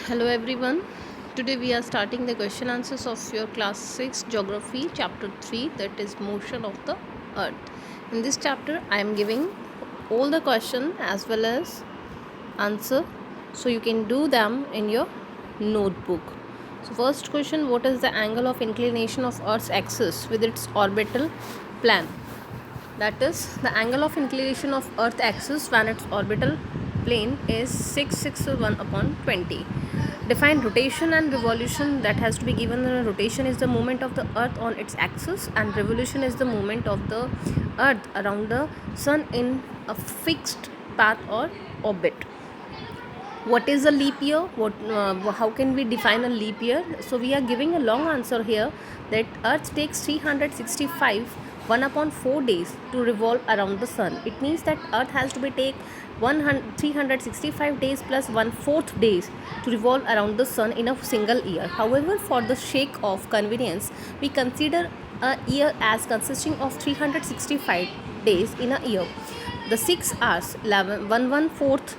Hello everyone. Today we are starting the question answers of your class 6 geography chapter 3, that is motion of the earth. In this chapter I am giving all the question as well as answer, so you can do them in your notebook. So first question, what is the angle of inclination of earth's axis with its orbital plane? That is, the angle of inclination of earth axis when its orbital plane is 661 upon 20. Define rotation and revolution. That has to be given. The rotation is the movement of the earth on its axis and revolution is the movement of the earth around the sun in a fixed path or orbit. What is a leap year? How can we define a leap year? So we are giving a long answer here, that earth takes 365 1 upon 4 days to revolve around the sun. It means that earth has to be take 365 days plus 1/4 days to revolve around the sun in a single year. However, for the sake of convenience, we consider a year as consisting of 365 days in a year. The 6 hours 1/4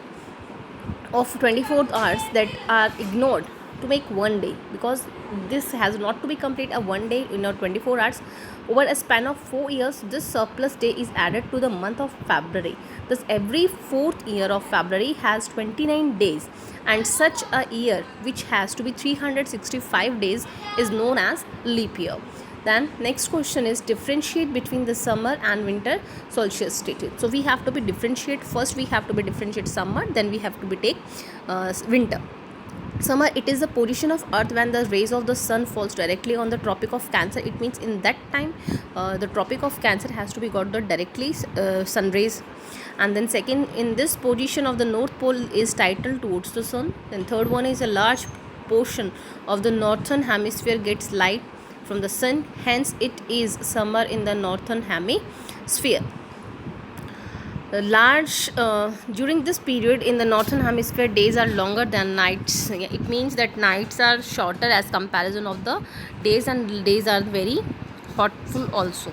of 24 hours that are ignored to make one day, because this has not to be complete a one day in a 24 hours. Over a span of 4 years, this surplus day is added to the month of February. Thus every fourth year of February has 29 days, and such a year which has to be 365 days is known as leap year. Then next question is differentiate between the summer and winter solstice stated. So we have to be differentiate. First we have to be differentiate summer, then we have to be take winter. Summer, it is the position of earth when the rays of the sun falls directly on the tropic of Cancer. It means in that time the tropic of Cancer has to be got the directly sun rays. And then second, in this position of the north pole is titled towards the sun. Then third one is a large portion of the northern hemisphere gets light from the sun, hence it is summer in the northern hemisphere. During this period in the northern hemisphere, days are longer than nights. It means that nights are shorter as comparison of the days, and days are very hotful also.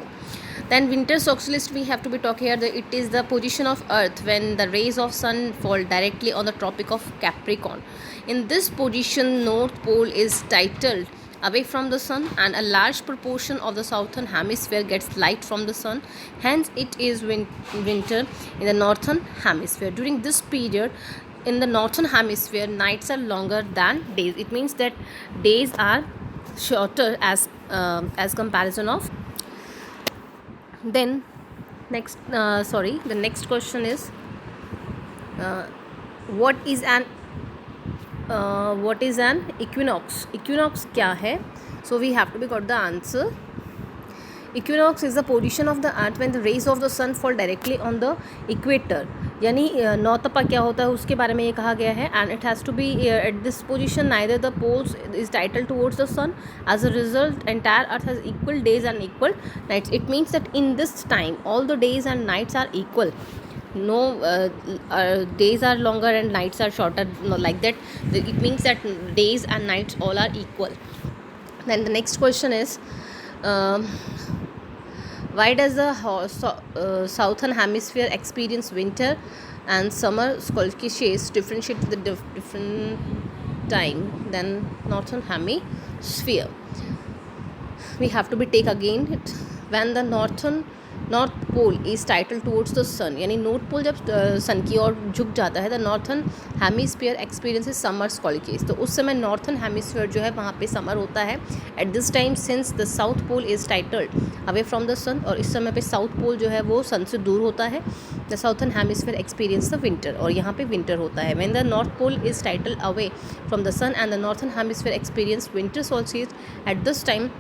Then winter solstice, we have to be talking here that it is the position of earth when the rays of sun fall directly on the tropic of Capricorn. In this position, north pole is titled away from the sun, and a large proportion of the southern hemisphere gets light from the sun, hence it is winter in the northern hemisphere. During this period in the northern hemisphere, nights are longer than days. It means that days are shorter as comparison of. Then the next question is what is an equinox? Equinox क्या है? So we have to be got the answer. Equinox is the position of the earth when the rays of the sun fall directly on the equator. यानी नौतपा क्या होता है उसके बारे में ये कहा गया है. And it has to be at this position neither the poles is titled towards the sun. As a result, entire earth has equal days and equal nights. It means that in this time all the days and nights are equal. No days are longer and nights are shorter, no, like that. It means that days and nights all are equal. Then the next question is why does the southern hemisphere experience winter and summer solstices differentiate the different time than northern hemisphere? We have to be take again it when the north pole is tilted towards the sun, यानी north पोल जब सन की ओर झुक जाता है, the northern hemisphere experiences summer solstice. तो उस समय northern hemisphere जो है वहाँ पे समर होता है at this time, since the south pole is tilted away from the sun. और इस समय पे साउथ पोल जो है वो सन से दूर होता है. The southern hemisphere experience the winter, और यहाँ पे विंटर होता है. When the north pole is tilted away from the sun and the northern hemisphere experience winter solstice at this time,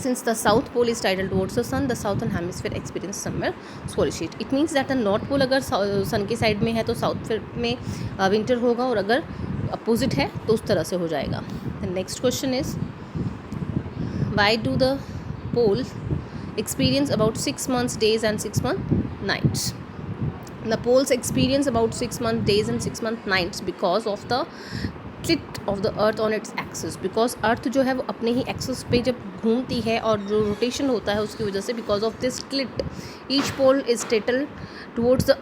since the south pole is titled towards the sun, the southern hemisphere experience summer solstice. It means that the north pole अगर sun के side में है तो south में winter होगा, और अगर opposite है तो उस तरह से हो जाएगा. The next question is why do the poles experience about 6 months days and 6 months nights? The poles experience about 6 months days and 6 months nights because of the tilt of the earth on its axis. because earth जो है वो अपने ही axis पे जब घूमती है और जो रोटेशन होता है उसकी वजह से, because of this tilt, each pole is tilted towards the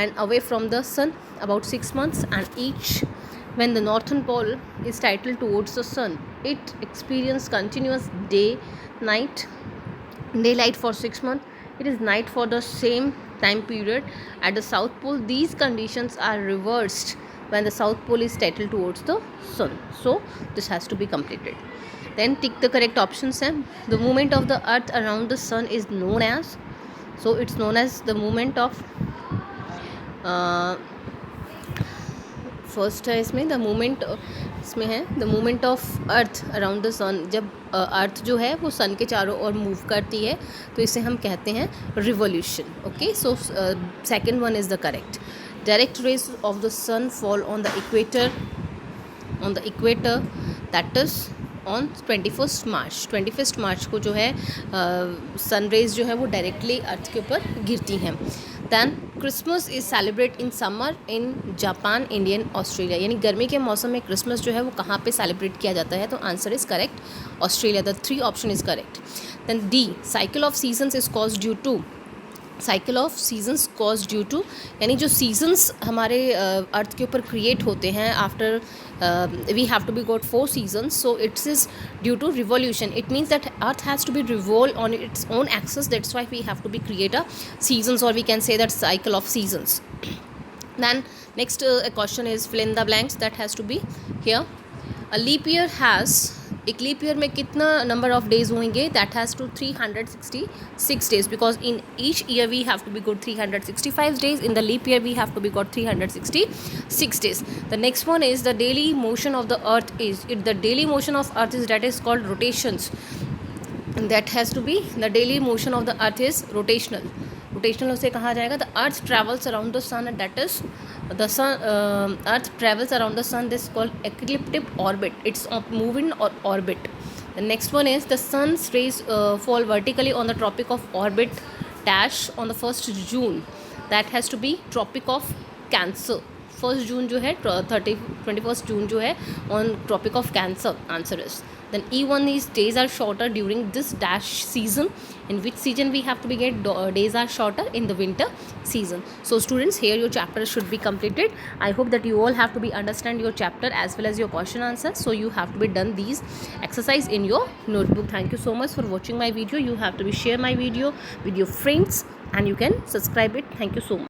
and away from the sun about 6 months, and each When the northern pole is titled towards the sun, it experiences continuous daylight for 6 months. It is night for the same time period. At the south pole, these conditions are reversed when the south pole is titled towards the sun. So this has to be completed. Then tick the correct options. The movement of the earth around the sun is known as, so it's known as the movement of first है इसमें the movement, इसमें है the movement of earth around the sun. जब earth जो है वो सन के चारों ओर मूव करती है तो इसे हम कहते हैं revolution. Okay, so second one is the correct. Direct rays of the sun fall on the equator that is on 21 March. 21 March को जो है सन रेज जो है वो डायरेक्टली अर्थ के ऊपर गिरती हैं. Then Christmas is celebrate in summer in Japan, Indian, Australia. यानी गर्मी के मौसम में क्रिसमस जो है वो कहाँ पे सेलिब्रेट किया जाता है, तो answer is correct Australia. The 3 option is correct. Then D, cycle of seasons is cause due to, cycle of seasons cause due to, यानी जो सीजन्स हमारे अर्थ के ऊपर क्रिएट होते हैं after we have to be got 4 seasons, so it's is due to revolution. It means that earth has to be revolve on its own axis, that's why we have to be create a seasons, और we can say that cycle of seasons. Then next question is fill in the blanks that has to be here. A leap year has, एक leap year में कितना number of days होंगे, that has to 366 days, because in each year we have to be got 365 days. In the leap year we have to be got 366 days. The next one is the daily motion of the earth is, it the daily motion of earth is that is called rotations. That has to be the daily motion of the earth is rotational. Rotational उसे कहा जाएगा. The earth travels around the sun, that is the sun, earth travels around the sun, this is called ecliptic orbit. It's moving or orbit. The next one is the sun's rays fall vertically on the tropic of orbit dash on the 1st June. That has to be tropic of Cancer. 1st June जो है 21st June जो है on tropic of Cancer. Answer is. Then E1 is days are shorter during this dash season. In which season we have to be get days are shorter? In the winter season. So students, here your chapter should be completed. I hope that you all have to be understand your chapter as well as your question answers. So you have to be done these exercise in your notebook. Thank you so much for watching my video. You have to be share my video with your friends and you can subscribe it. Thank you so much.